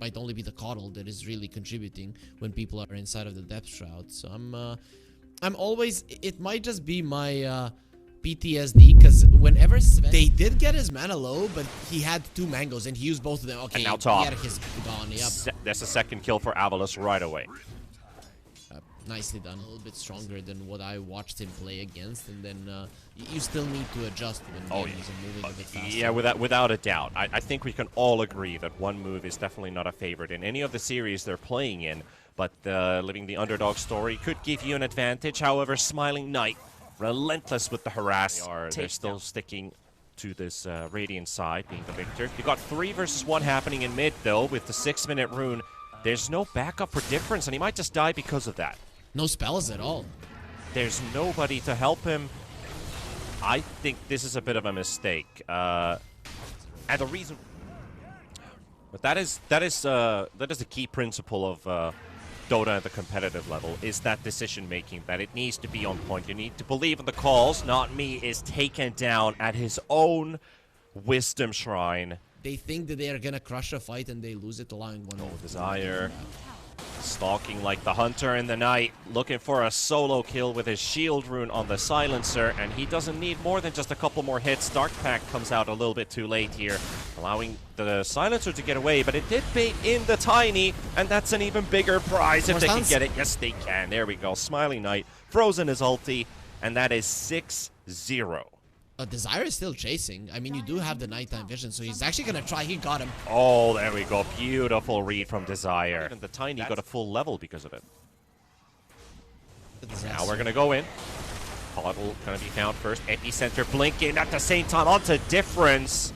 might only be the Coddle that is really contributing when people are inside of the Depth Shroud. So I'm always, it might just be my PTSD, because whenever Sven, they did get his mana low, but he had 2 mangoes and he used both of them. Okay, and now top. He had his gone. Yep. That's a second kill for AVULUS right away. Nicely done. A little bit stronger than what I watched him play against, and then you still need to adjust when enemies are moving a bit faster. Yeah, without a doubt. I think we can all agree that one move is definitely not a favorite in any of the series they're playing in, but living the underdog story could give you an advantage. However, Smiling Knight, relentless with the harass. They're still sticking to this Radiant side, being the victor. You got 3 versus 1 happening in mid, though, with the 6-minute rune. There's no backup for Difference, and he might just die because of that. No spells at all. There's nobody to help him. I think this is a bit of a mistake. And the reason... But that is the key principle of Dota at the competitive level, is that decision-making, that it needs to be on point. You need to believe in the calls. Not Me is taken down at his own Wisdom Shrine. They think that they are gonna crush a fight and they lose it, allowing one. Oh, Desire. Stalking like the hunter in the night, looking for a solo kill with his shield rune on the silencer, and he doesn't need more than just a couple more hits. Dark Pact comes out a little bit too late here, allowing the silencer to get away, but it did bait in the Tiny, and that's an even bigger prize if they can get it. Yes, they can. There we go. Smiling Knight, frozen his ulti, and that is 6-0. Desire is still chasing. I mean, you do have the nighttime vision, so he's actually gonna try. He got him. Oh, there we go. Beautiful read from Desire. And the Tiny got a full level because of it. Now we're gonna go in. Coddle gonna be found first. Epicenter blinking at the same time onto Difference.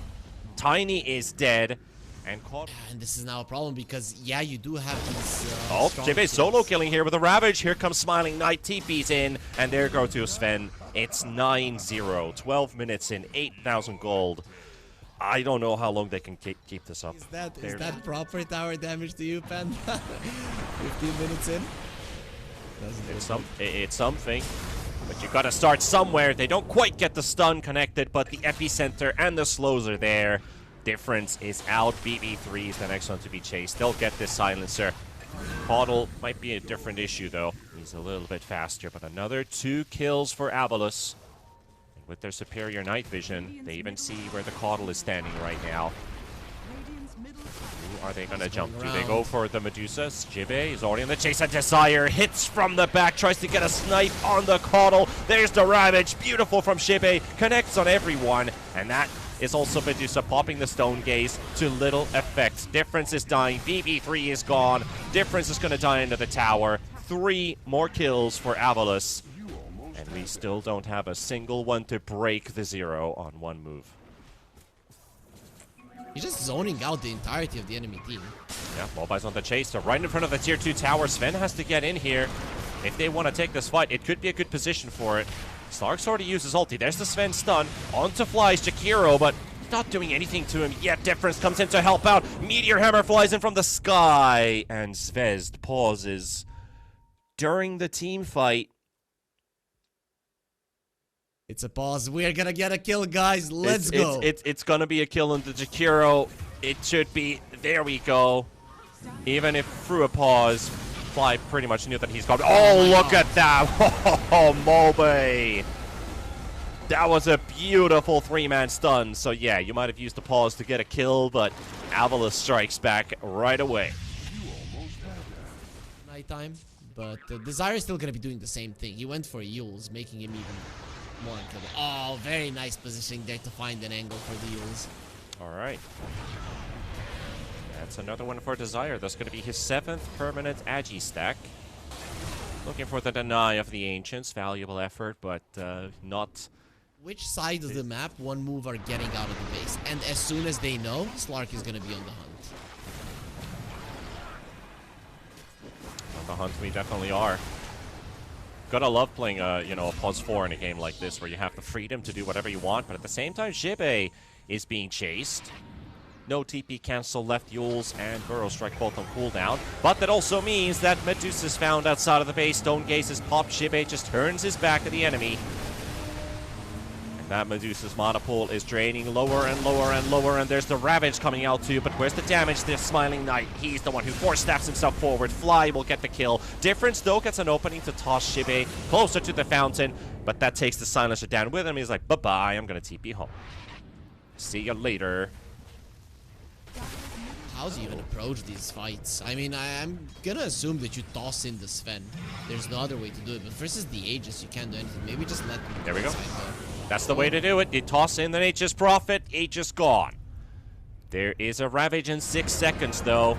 Tiny is dead. And this is now a problem because, yeah, you do have these oh, JB solo killing here with a Ravage. Here comes Smiling Knight. TP's in, and there goes to Sven. It's 9-0. 12 minutes in, 8,000 gold. I don't know how long they can keep this up. Is that proper tower damage to you, Panda? 15 minutes in? It's something. But you gotta start somewhere. They don't quite get the stun connected, but the Epicenter and the slows are there. Difference is out. BB3 is the next one to be chased. They'll get this silencer. Coddle might be a different issue, though. He's a little bit faster, but another 2 kills for AVULUS. And with their superior night vision, they even see where the Coddle is standing right now. Who are they going to jump to? They go for the Medusas. Jibe is already in the chase. A Desire hits from the back, tries to get a snipe on the Coddle. There's the Ravage. Beautiful from Jibe. Connects on everyone, and that is also Medusa popping the Stone Gaze to little effect. Difference is dying. BB3 is gone. Difference is going to die into the tower. 3 more kills for AVULUS. And we still don't have a single one to break the 0 on one move. He's just zoning out the entirety of the enemy team. Yeah, Mobile's on the chase. So right in front of the tier 2 tower. Sven has to get in here. If they want to take this fight, it could be a good position for it. SLARK's already used his ulti. There's the Sven stun. Onto flies Jakiro, but not doing anything to him yet. Difference comes in to help out. Meteor Hammer flies in from the sky. And Zvezd pauses during the team fight. It's a pause. We're gonna get a kill, guys. Let's go. It's gonna be a kill into Jakiro. It should be. There we go. Even if through a pause, Fly pretty much knew that he's gone. Oh, look at that. Oh, Mobe. That was a beautiful 3-man stun. So, yeah, you might have used the pause to get a kill, but AVULUS strikes back right away. Nighttime, but Desire is still going to be doing the same thing. He went for Yules, making him even more unkillable. Oh, very nice positioning there to find an angle for the Yules. All right. That's another one for Desire. That's going to be his 7th permanent Agi stack. Looking for the deny of the Ancients. Valuable effort, but not... Which side of the map one move are getting out of the base? And as soon as they know, SLARK is going to be on the hunt. On the hunt we definitely are. Gotta love playing a +4 in a game like this where you have the freedom to do whatever you want, but at the same time, Jibe is being chased. No TP cancel left. Yules and Burrow Strike both on cooldown. But that also means that Medusa's found outside of the base. Stone Gaze is popped. Jibe just turns his back to the enemy. That Medusa's mana pool is draining lower and lower and lower, and there's the Ravage coming out too, but where's the damage? This Smiling Knight, he's the one who force snaps himself forward. Fly will get the kill. Difference though gets an opening to toss Shibe closer to the fountain, but that takes the Silencer down with him. He's like, bye-bye, I'm gonna TP home. See you later. How do you even approach these fights? I mean, I'm gonna assume that you toss in the Sven. There's no other way to do it, but versus the Aegis, you can't do anything. Maybe just let them there we go. Go. That's the way to do it. You toss in the Nature's Prophet, Aegis gone. There is a Ravage in 6 seconds, though.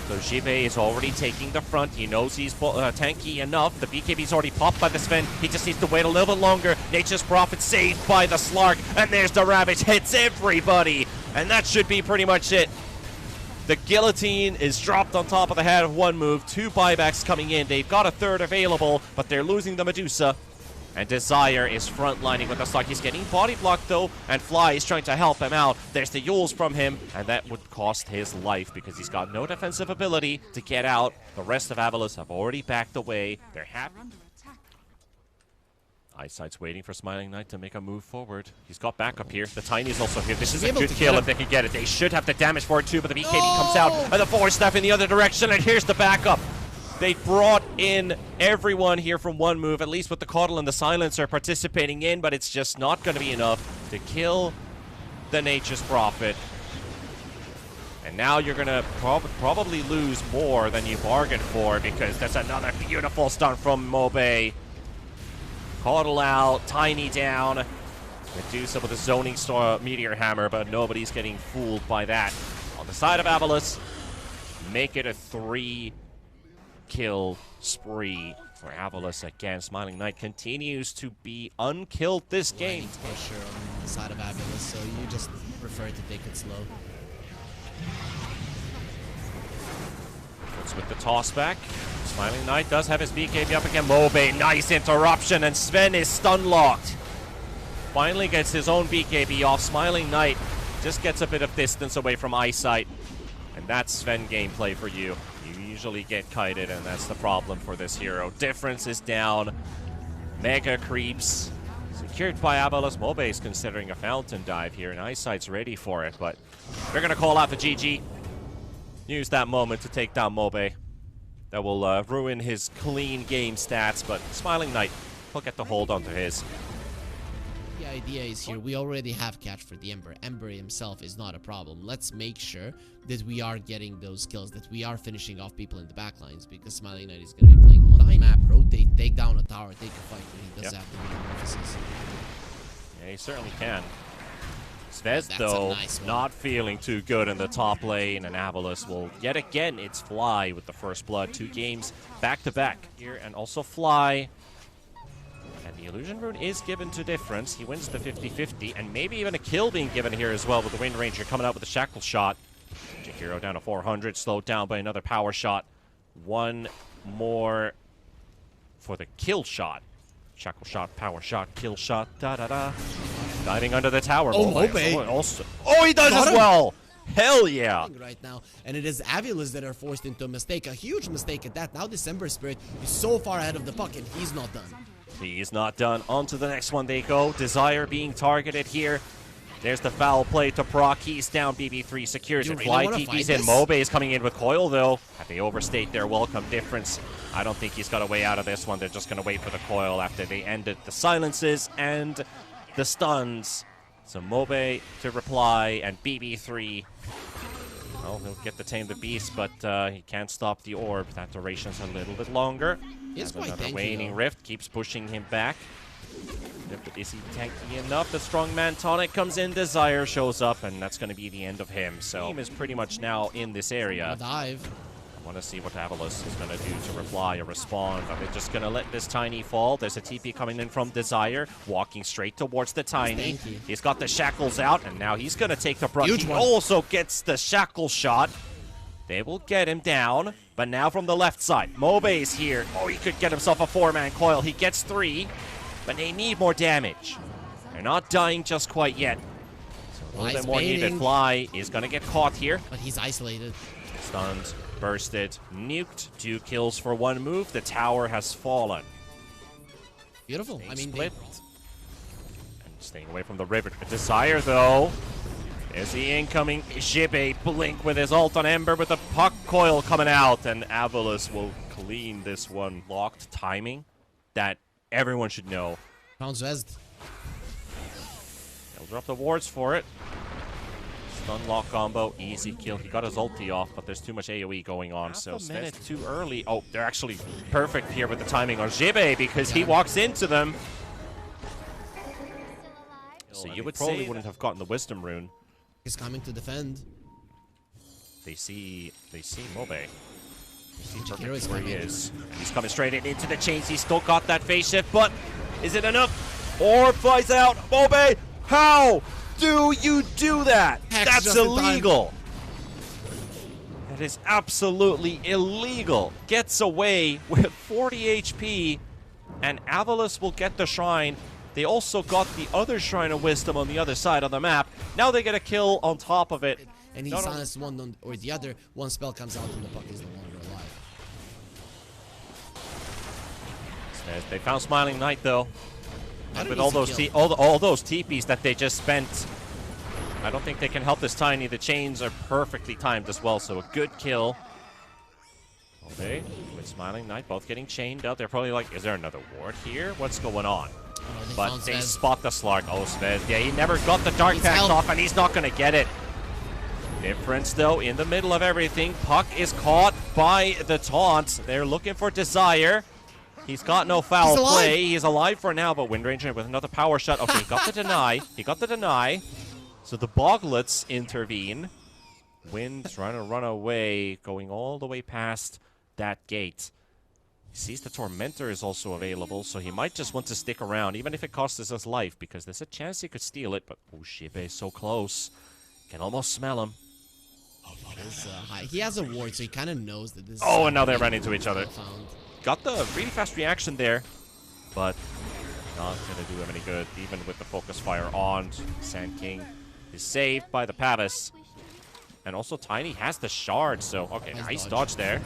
So Jibe is already taking the front. He knows he's tanky enough. The BKB's already popped by the Sven. He just needs to wait a little bit longer. Nature's Prophet saved by the SLARK. And there's the Ravage. Hits everybody. And that should be pretty much it. The Guillotine is dropped on top of the head of one move. 2 buybacks coming in. They've got a third available, but they're losing the Medusa. And Desire is frontlining with the SLARK. He's getting body blocked though, and Fly is trying to help him out. There's the Yules from him, and that would cost his life because he's got no defensive ability to get out. The rest of AVULUS have already backed away. They're happy. Eyesight's waiting for Smiling Knight to make a move forward. He's got backup here. The Tiny's also here. This is a good kill if they can get it. They should have the damage for it too, but the BKB comes out, and the forward step in the other direction, and here's the backup. They brought in everyone here from one move, at least with the Caudal and the Silencer participating in, but it's just not going to be enough to kill the Nature's Prophet. And now you're going to probably lose more than you bargained for, because that's another beautiful stun from Mobe. Caudal out, Tiny down. Medusa with a zoning meteor hammer, but nobody's getting fooled by that. On the side of AVULUS, make it a 3-kill spree for AVULUS again. Smiling Knight continues to be unkilled this game. Pressure on the side of AVULUS, so you just prefer to take it slow. What's with the toss back? Smiling Knight does have his BKB up again. Mobe, nice interruption, and Sven is stun locked. Finally gets his own BKB off. Smiling Knight just gets a bit of distance away from eyesight. And that's Sven gameplay for you. You usually get kited, and that's the problem for this hero. Difference is down. Mega creeps. Secured by AVULUS. Mobe is considering a fountain dive here, and eyesight's ready for it, but they're going to call out the GG. Use that moment to take down Mobe. That will ruin his clean game stats, but Smiling Knight, he'll get the hold onto his. The idea is here, we already have catch for the Ember. Ember himself is not a problem. Let's make sure that we are getting those kills, that we are finishing off people in the backlines, because Smiling Knight is going to be playing on the map, rotate, take down a tower, take a fight, but he does have the metamorphosis. Yeah, he certainly can. Svez, though, nice not feeling too good in the top lane, and AVULUS will yet again, it's Fly with the first blood. 2 games back-to-back here, and also Fly. And the Illusion Rune is given to Difference. He wins the 50-50, and maybe even a kill being given here as well with the Wind Ranger coming out with a Shackle Shot. Jakiro down to 400, slowed down by another power shot. One more for the kill shot. Shackle Shot, power shot, kill shot, da-da-da. Diving under the tower. Oh, Mobe. Also, oh, he does as well. Hell yeah. Right now, and it is AVULUS that are forced into a mistake, a huge mistake at that. Now December Spirit is so far ahead of the puck, and he's not done. He's not done. On to the next one they go. Desire being targeted here. There's the foul play to proc. He's down. BB3 secures it. Fly TP's in. Mobe is coming in with Coil, though. They overstate their welcome. Difference. I don't think he's got a way out of this one. They're just going to wait for the Coil after they ended the silences and the stuns. So Mobe to reply, and BB3, well, he'll get to tame the beast, but he can't stop the orb. That duration's a little bit longer. It's quite another tanky, waning though. rift keeps pushing him back. Is he tanky enough? The strongman tonic comes in, Desire shows up, and that's going to be the end of him. So team is pretty much now in this area. Dive. I want to see what AVULUS is going to do to reply or respond. Are they just going to let this Tiny fall? There's a TP coming in from Desire, walking straight towards the Tiny. He's got the shackles out, and now he's going to take the brunt. He also gets the shackle shot. They will get him down, but now from the left side, Mobe's here. Oh, he could get himself a 4-man coil. He gets 3, but they need more damage. They're not dying just quite yet. So a little bit more needed. Fly is going to get caught here. But he's isolated. Stunned, bursted, nuked. 2 kills for 1 move. The tower has fallen. Beautiful. They I mean, split. Staying away from the river. Desire, though. There's the incoming Jibe. Blink with his ult on Ember with the puck coil coming out. And AVULUS will clean this one. Locked timing that everyone should know. Found Zvezd. He'll drop the wards for it. Stun lock combo. Easy kill. He got his ulti off, but there's too much AoE going on. So a minute too early. Oh, they're actually perfect here with the timing on Jibe because he walks into them. So you would say wouldn't have gotten the wisdom rune. He's coming to defend. They see Mobe. They see Jakiro where he is. He's coming straight into the chains. He's still got that phase shift, but is it enough? Or flies out. Mobe, how do you do that? Hex That's illegal. That is absolutely illegal. Gets away with 40 HP, and AVULUS will get the shrine. They also got the other Shrine of Wisdom on the other side of the map. Now they get a kill on top of it. And he silenced one or the other. One spell comes out and the puck is no longer alive. They found Smiling Knight though. And with all those TPs that they just spent, I don't think they can help this Tiny. The chains are perfectly timed as well, so a good kill. Okay, with Smiling Knight both getting chained out. They're probably like, is there another ward here? What's going on? But they spot the Slark. Oh, Zvezd. Yeah, he never got the Dark Pact off, and he's not going to get it. Difference, though, in the middle of everything. Puck is caught by the taunt. They're looking for Desire. He's got no foul play. He's alive for now, but Windranger with another power shot. Okay, he got the deny. He got the deny. So the Boglets intervene. Wind trying to run away, going all the way past that gate. He sees the Tormentor is also available, so he might just want to stick around, even if it costs us his life, because there's a chance he could steal it. But oh, Jibe is so close. Can almost smell him. He has a ward, so he kind of knows that this. Oh, and now they ran into each other. Got the really fast reaction there, but not going to do him any good, even with the focus fire on. Sand King is saved by the Pavis. And also Tiny has the shard, so okay, nice dodge there.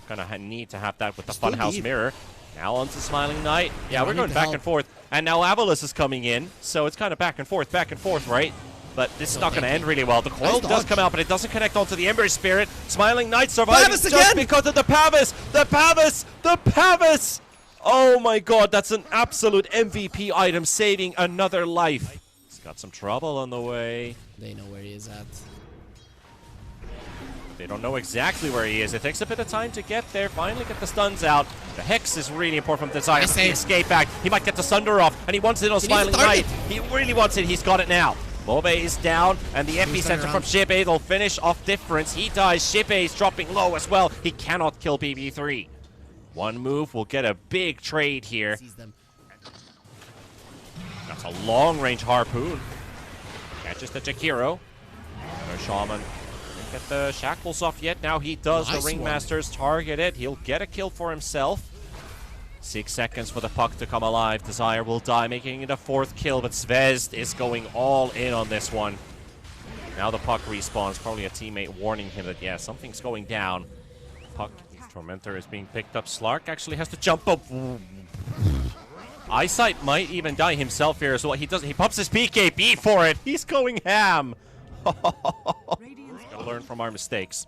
Kinda need to have that with the Funhouse Mirror. Now onto Smiling Knight. Yeah, we're going back and forth. And now AVULUS is coming in, so it's kind of back and forth, right? But this is not going to end really well. The coil does come out, but it doesn't connect onto the Ember Spirit. Smiling Knight surviving just because of the Pavis! The Pavis! The Pavis! Oh my god, that's an absolute MVP item, saving another life. He's got some trouble on the way. They know where he is at. They don't know exactly where he is. It takes a bit of time to get there. Finally get the stuns out. The Hex is really important from Desire. The escape back. He might get the Sunder off, and he wants it on Smiling Knight. He really wants it. He's got it now. Mobe is down, and the epicenter from Jibe. They'll finish off Difference. He dies. Jibe is dropping low as well. He cannot kill BB3. One move will get a big trade here. That's a long-range harpoon. Catches the Jakiro. No Shaman. Didn't get the shackles off yet. Now he does. The Ringmaster's target it. He'll get a kill for himself. 6 seconds for the puck to come alive. Desire will die, making it a 4th kill, but Zvezd is going all in on this one. Now the puck respawns. Probably a teammate warning him that, yeah, something's going down. Puck, Tormentor is being picked up. SLARK actually has to jump up. Eyesight might even die himself here as well. He pumps his PKB for it. He's going ham. Gotta learn from our mistakes.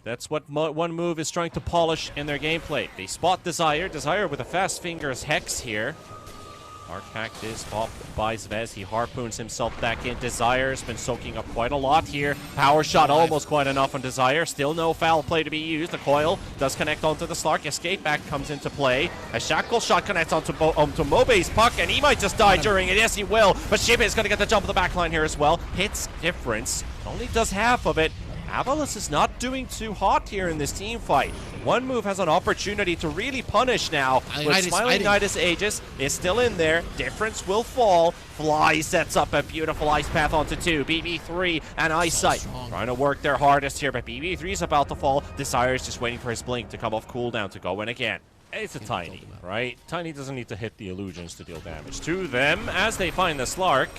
That's what one move is trying to polish in their gameplay. They spot Desire. Desire with a fast fingers Hex here. Artifact is popped by Zvezd. He harpoons himself back in. Desire's been soaking up quite a lot here. Power shot almost quite enough on Desire. Still no foul play to be used. The coil does connect onto the SLARK. Escape back comes into play. A shackle shot connects onto Mobe's puck, and he might just die during it. Yes, he will. But Jibe is going to get the jump of the backline here as well. Hits Difference. Only does half of it. AVULUS is not doing too hot here in this team fight. One move has an opportunity to really punish now. With Smiling Knight Aegis is still in there. Difference will fall. Fly sets up a beautiful ice path onto 2. BB3 and Eyesight trying to work their hardest here, but BB3 is about to fall. Desire is just waiting for his blink to come off cooldown to go in again. It's a Tiny, right? Tiny doesn't need to hit the illusions to deal damage to them as they find the SLARK.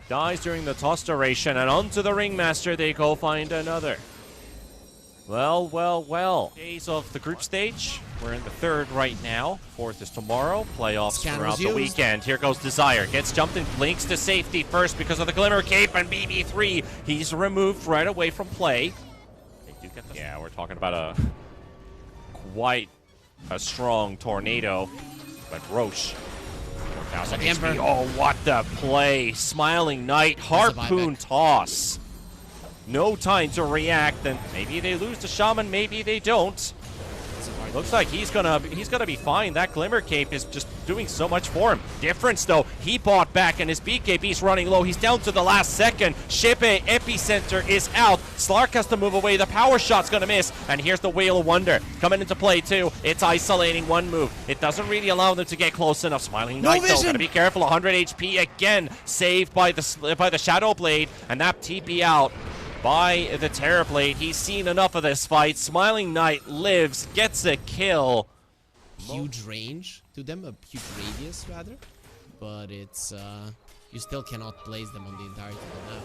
Dies during the toss duration, and onto the Ringmaster they go find another. Well, well, well. Days of the group stage. We're in the third right now. Fourth is tomorrow. Playoffs throughout the weekend. Here goes Desire. Gets jumped and blinks to safety first because of the Glimmer Cape and BB3. He's removed right away from play. They do get the yeah, we're talking about quite a strong tornado. But Roche. 4,000 HP. Oh, what the play. Smiling Knight. Harpoon toss. No time to react, and maybe they lose to Shaman, maybe they don't. Looks like he's gonna be fine. That Glimmer Cape is just doing so much for him. Difference though, he bought back and his BKB's running low. He's down to the last second. Shippe Epicenter is out. SLARK has to move away. The power shot's gonna miss. And here's the Wheel of Wonder coming into play too. It's isolating one move. It doesn't really allow them to get close enough. Smiling Knight though, gotta be careful. 100 HP again, saved by the Shadow Blade, and that TP out by the Terrorblade. He's seen enough of this fight. Smiling Knight lives, gets a kill. Huge range to them, a huge radius rather, but it's you still cannot place them on the entirety of the map.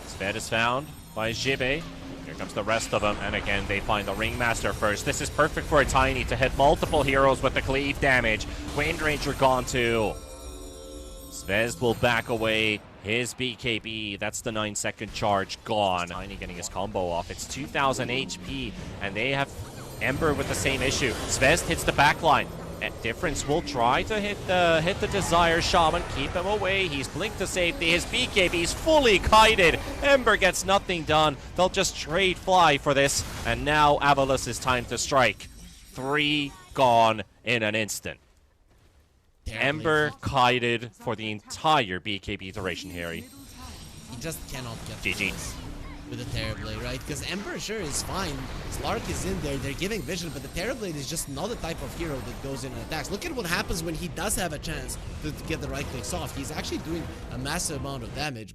Sved is found by Shippe. Here comes the rest of them, and again they find the Ringmaster first. This is perfect for a Tiny to hit multiple heroes with the cleave damage. Wind Ranger gone too. Sved will back away. His BKB, that's the 9-second charge, gone. Tiny getting his combo off. It's 2,000 HP, and they have Ember with the same issue. Sved hits the backline. And Difference will try to hit the Desire Shaman, keep him away. He's blinked to safety. His BKB's fully kited. Ember gets nothing done. They'll just trade fly for this. And now AVULUS is time to strike. 3 gone in an instant. Ember kited for the entire BKB duration, Harry. He just cannot get GG with the Terrorblade, right? Because Ember sure is fine. SLARK is in there. They're giving vision, but the Terrorblade is just not the type of hero that goes in and attacks. Look at what happens when he does have a chance to get the right clicks off. He's actually doing a massive amount of damage.